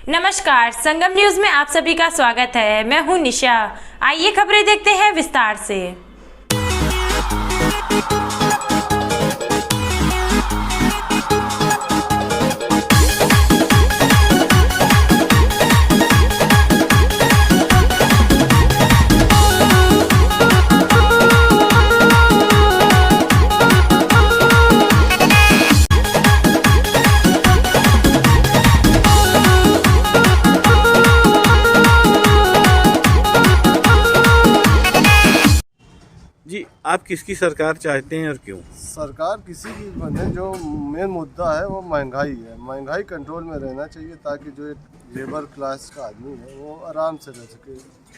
नमस्कार, संगम न्यूज में आप सभी का स्वागत है। मैं हूं निशा। आइए खबरें देखते हैं विस्तार से। जी, आप किसकी सरकार चाहते हैं और क्यों? सरकार किसी की बने, जो मेन मुद्दा है वो महंगाई है। महंगाई कंट्रोल में रहना चाहिए ताकि जो एक लेबर क्लास का आदमी है वो आराम से रह सके।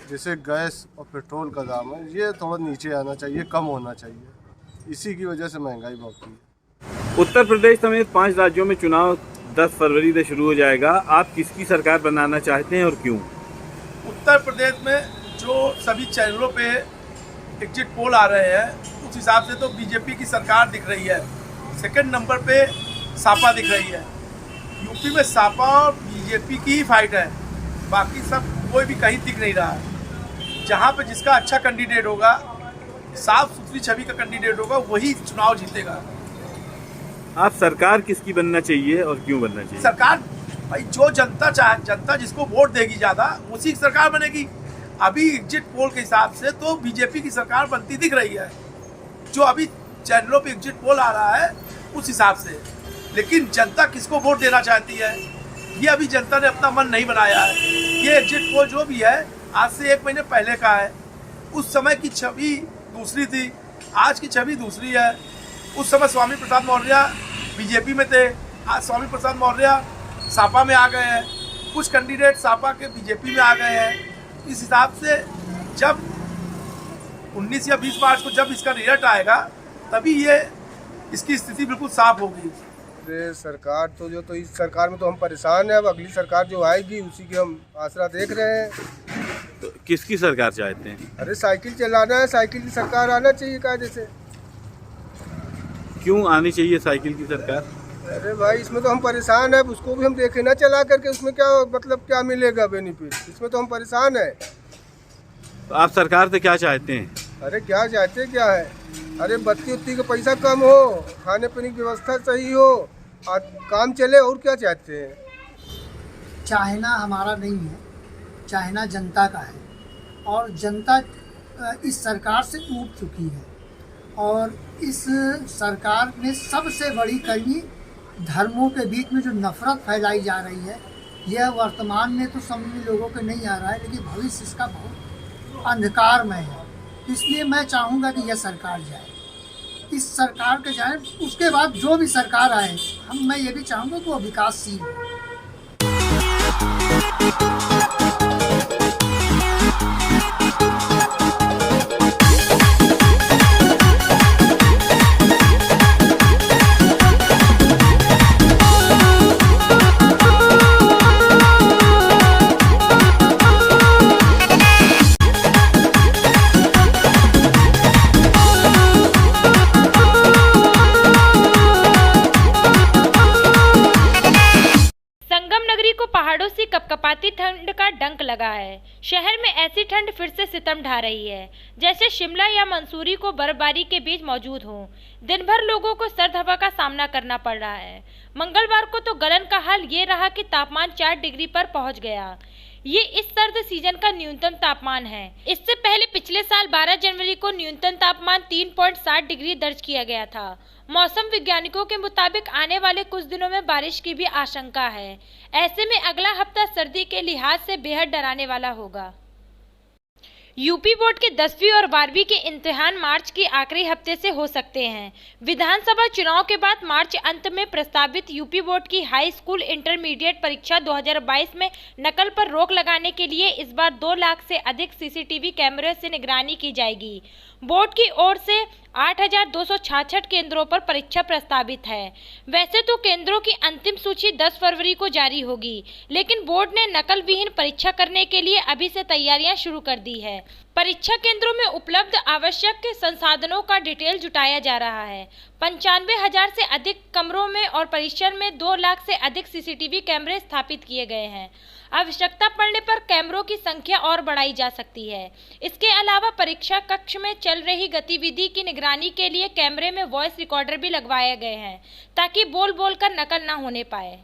जैसे गैस और पेट्रोल का दाम है, ये थोड़ा नीचे आना चाहिए, कम होना चाहिए। इसी की वजह से महंगाई बढ़ती है। उत्तर प्रदेश समेत 5 राज्यों में चुनाव 10 फरवरी से शुरू हो जाएगा। आप किसकी सरकार बनाना चाहते हैं और क्यों? उत्तर प्रदेश में जो सभी चैनलों पे एग्जिट पोल आ रहे हैं उस हिसाब से तो बीजेपी की सरकार दिख रही है। सेकंड नंबर पे सापा दिख रही है। यूपी में सापा और बीजेपी की ही फाइट है, बाकी सब कोई भी कहीं दिख नहीं रहा है। जहाँ पे जिसका अच्छा कैंडिडेट होगा, साफ सुथरी छवि का कैंडिडेट होगा, वही चुनाव जीतेगा। आप सरकार किसकी बनना चाहिए और क्यों बनना चाहिए? सरकार भाई जो जनता जिसको वोट देगी ज़्यादा उसी की सरकार बनेगी। अभी एग्जिट पोल के हिसाब से तो बीजेपी की सरकार बनती दिख रही है, जो अभी चैनलों पे एग्जिट पोल आ रहा है उस हिसाब से। लेकिन जनता किसको वोट देना चाहती है, ये अभी जनता ने अपना मन नहीं बनाया है। ये एग्जिट पोल जो भी है आज से 1 महीने पहले का है। उस समय की छवि दूसरी थी, आज की छवि दूसरी है। उस समय स्वामी प्रसाद मौर्य बीजेपी में थे, आज स्वामी प्रसाद मौर्य सापा में आ गए हैं। कुछ कैंडिडेट सापा के बीजेपी में आ गए हैं। इस हिसाब से जब 19 या 20 मार्च को जब इसका रिजल्ट आएगा तभी ये इसकी स्थिति बिल्कुल साफ होगी। सरकार तो इस सरकार में तो हम परेशान हैं। अब अगली सरकार जो आएगी उसी की हम आसरा देख रहे हैं। तो किसकी सरकार चाहते हैं? अरे साइकिल चलाना है, साइकिल की सरकार आना चाहिए कायदे से। क्यों आनी चाहिए साइकिल की सरकार? अरे भाई इसमें तो हम परेशान है, उसको भी हम देखें ना चला करके, उसमें क्या मतलब क्या मिलेगा बेनिफिट, इसमें तो हम परेशान है। तो आप सरकार से क्या चाहते हैं? अरे क्या चाहते क्या है, अरे बत्ती उत्ती का पैसा कम हो, खाने पीने की व्यवस्था सही हो, काम चले, और क्या चाहते हैं। चाहना हमारा नहीं है, चाहना जनता का है। और जनता इस सरकार से ऊब चुकी है। और इस सरकार में सबसे बड़ी कड़ी धर्मों के बीच में जो नफरत फैलाई जा रही है, यह वर्तमान में तो समझ में लोगों के नहीं आ रहा है, लेकिन भविष्य इसका बहुत अंधकारमय है। इसलिए मैं चाहूँगा कि यह सरकार जाए, इस सरकार के जाए, उसके बाद जो भी सरकार आए मैं ये भी चाहूँगा कि वो विकासशील हो। पहाड़ों से कपकपाती ठंड का डंक लगा है। शहर में ऐसी ठंड फिर से सितम ढा रही है जैसे शिमला या मंसूरी को बर्फबारी के बीच मौजूद हो। दिन भर लोगों को सर्द हवा का सामना करना पड़ रहा है। मंगलवार को तो गलन का हाल ये रहा कि तापमान 4 डिग्री पर पहुंच गया। ये इस सर्द सीजन का न्यूनतम तापमान है। इससे पहले पिछले साल 12 जनवरी को न्यूनतम तापमान 3.7 डिग्री दर्ज किया गया था। मौसम वैज्ञानिकों के मुताबिक आने वाले कुछ दिनों में बारिश की भी आशंका है। ऐसे में अगला हफ्ता सर्दी के लिहाज से बेहद डराने वाला होगा। यूपी बोर्ड के 10वीं और 12वीं के इम्तिहान मार्च के आखिरी हफ्ते से हो सकते हैं। विधानसभा चुनाव के बाद मार्च अंत में प्रस्तावित यूपी बोर्ड की हाई स्कूल इंटरमीडिएट परीक्षा 2022 में नकल पर रोक लगाने के लिए इस बार 2 लाख से अधिक सीसीटीवी कैमरे से निगरानी की जाएगी। बोर्ड की ओर से 8,266 केंद्रों पर परीक्षा प्रस्तावित है। वैसे तो केंद्रों की अंतिम सूची 10 फरवरी को जारी होगी, लेकिन बोर्ड ने नकल विहीन परीक्षा करने के लिए अभी से तैयारियां शुरू कर दी है। परीक्षा केंद्रों में उपलब्ध आवश्यक संसाधनों का डिटेल जुटाया जा रहा है। 95,000 से अधिक कमरों में और परिसर में 2 लाख से अधिक सीसीटीवी कैमरे स्थापित किए गए हैं। आवश्यकता पड़ने पर कैमरों की संख्या और बढ़ाई जा सकती है। इसके अलावा परीक्षा कक्ष में चल रही गतिविधि की निगरानी के लिए कैमरे में वॉइस रिकॉर्डर भी लगवाए गए हैं ताकि बोल बोलकर नकल न होने पाए।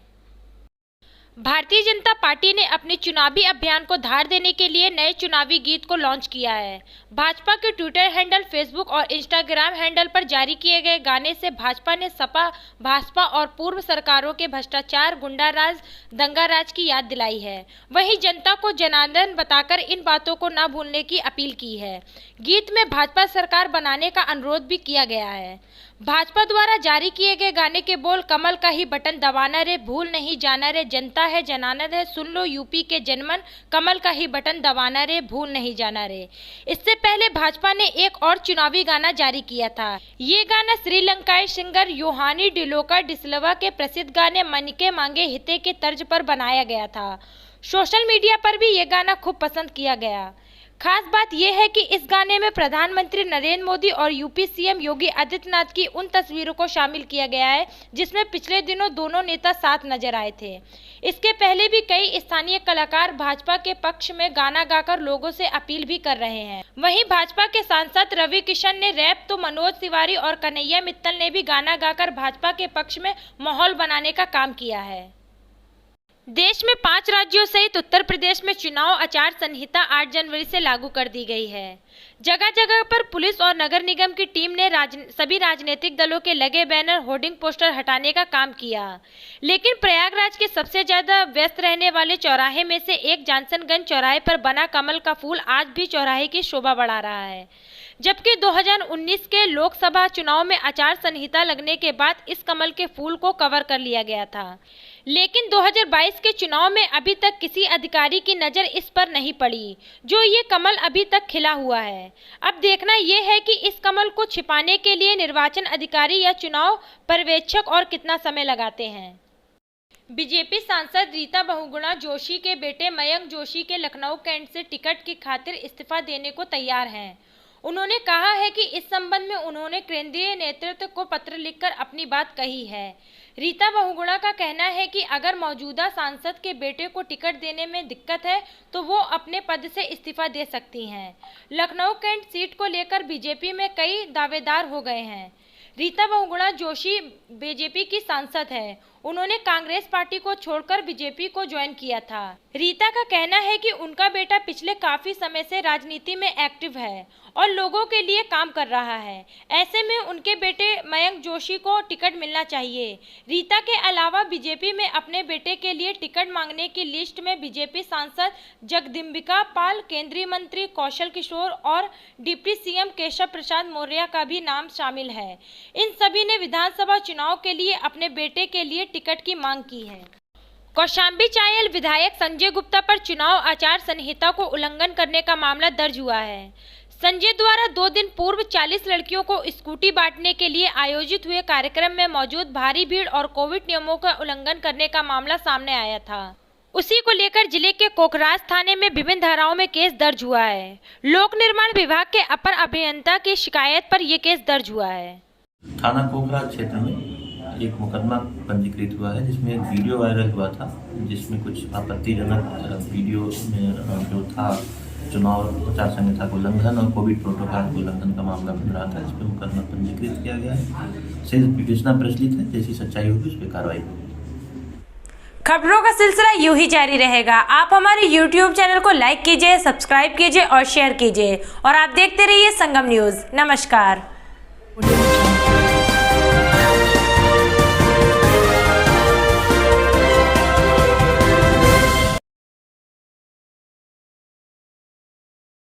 भारतीय जनता पार्टी ने अपने चुनावी अभियान को धार देने के लिए नए चुनावी गीत को लॉन्च किया है। भाजपा के ट्विटर हैंडल, फेसबुक और इंस्टाग्राम हैंडल पर जारी किए गए गाने से भाजपा ने सपा, भाजपा और पूर्व सरकारों के भ्रष्टाचार, गुंडाराज, दंगाराज की याद दिलाई है। वहीं जनता को जनार्दन बताकर इन बातों को न भूलने की अपील की है। गीत में भाजपा सरकार बनाने का अनुरोध भी किया गया है। भाजपा द्वारा जारी किए गए गाने के बोल कमल का ही बटन दबाना रे, भूल नहीं जाना रे, जनता है जनानद है, सुन लो यूपी के जनमन, कमल का ही बटन दबाना रे, भूल नहीं जाना रे। इससे पहले भाजपा ने एक और चुनावी गाना जारी किया था। ये गाना श्रीलंकाई सिंगर योहानी डिलोका डिसिल्वा के प्रसिद्ध गाने मन के मांगे हिते के तर्ज पर बनाया गया था। सोशल मीडिया पर भी ये गाना खूब पसंद किया गया। खास बात यह है कि इस गाने में प्रधानमंत्री नरेंद्र मोदी और यूपी सीएम योगी आदित्यनाथ की उन तस्वीरों को शामिल किया गया है जिसमें पिछले दिनों दोनों नेता साथ नजर आए थे। इसके पहले भी कई स्थानीय कलाकार भाजपा के पक्ष में गाना गाकर लोगों से अपील भी कर रहे हैं। वहीं भाजपा के सांसद रवि किशन ने रैप तो मनोज तिवारी और कन्हैया मित्तल ने भी गाना गाकर भाजपा के पक्ष में माहौल बनाने का काम किया है। देश में 5 राज्यों सहित उत्तर प्रदेश में चुनाव आचार संहिता 8 जनवरी से लागू कर दी गई है। जगह जगह पर पुलिस और नगर निगम की टीम ने सभी राजनीतिक दलों के लगे बैनर, होर्डिंग पोस्टर हटाने का काम किया। लेकिन प्रयागराज के सबसे ज्यादा व्यस्त रहने वाले चौराहे में से एक जानसनगंज चौराहे पर बना कमल का फूल आज भी चौराहे की शोभा बढ़ा रहा है। जबकि 2019 के लोकसभा चुनाव में आचार संहिता लगने के बाद इस कमल के फूल को कवर कर लिया गया था, लेकिन 2022 के चुनाव में अभी तक किसी अधिकारी की नज़र इस पर नहीं पड़ी जो ये कमल अभी तक खिला हुआ है। अब देखना ये है कि इस कमल को छिपाने के लिए निर्वाचन अधिकारी या चुनाव पर्यवेक्षक और कितना समय लगाते हैं। बीजेपी सांसद रीता बहुगुणा जोशी के बेटे मयंक जोशी के लखनऊ कैंट से टिकट की खातिर इस्तीफा देने को तैयार हैं। उन्होंने कहा है कि इस संबंध में उन्होंने केंद्रीय नेतृत्व को पत्र लिखकर अपनी बात कही है। रीता बहुगुणा का कहना है कि अगर मौजूदा सांसद के बेटे को टिकट देने में दिक्कत है तो वो अपने पद से इस्तीफा दे सकती हैं। लखनऊ कैंट सीट को लेकर बीजेपी में कई दावेदार हो गए हैं। रीता बहुगुणा जोशी बीजेपी की सांसद है। उन्होंने कांग्रेस पार्टी को छोड़कर बीजेपी को ज्वाइन किया था। रीता का कहना है कि उनका बेटा पिछले काफी समय से राजनीति में एक्टिव है और लोगों के लिए काम कर रहा है। ऐसे में उनके बेटे मयंक जोशी को टिकट मिलना चाहिए। रीता के अलावा बीजेपी में अपने बेटे के लिए टिकट मांगने की लिस्ट में बीजेपी सांसद जगदम्बिका पाल, केंद्रीय मंत्री कौशल किशोर और डिप्टी सीएम केशव प्रसाद मौर्य का भी नाम शामिल है। इन सभी ने विधानसभा चुनाव के लिए अपने बेटे के लिए टिकट की मांग की है। कौशाम्बी चायल विधायक संजय गुप्ता पर चुनाव आचार संहिता को उल्लंघन करने का मामला दर्ज हुआ है। संजय द्वारा 2 दिन पूर्व 40 लड़कियों को स्कूटी बांटने के लिए आयोजित हुए कार्यक्रम में मौजूद भारी भीड़ और कोविड नियमों का उल्लंघन करने का मामला सामने आया था। उसी को लेकर जिले के कोकराज थाने में विभिन्न धाराओं में केस दर्ज हुआ है। लोक निर्माण विभाग के अपर अभियंता की शिकायत पर यह केस दर्ज हुआ है। थाना कोकराज क्षेत्र में एक मुकदमा पंजीकृत हुआ है जिसमें एक वीडियो वायरल हुआ था जिसमें कुछ आपत्तिजनक वीडियो में जो था चुनाव आचार संहिता को उल्लंघन और कोविड प्रोटोकॉल को उल्लंघन का मामला बन रहा था। इस पर मुकदमा पंजीकृत किया गया है। सही विवेचना प्रचलित है, जैसी सच्चाई होगी उस पर कार्रवाई होगी। खबरों का सिलसिला यूं ही जारी रहेगा। आप हमारे YouTube चैनल को लाइक कीजिए, सब्सक्राइब कीजिए और शेयर कीजिए और आप देखते रहिए संगम न्यूज़। नमस्कार।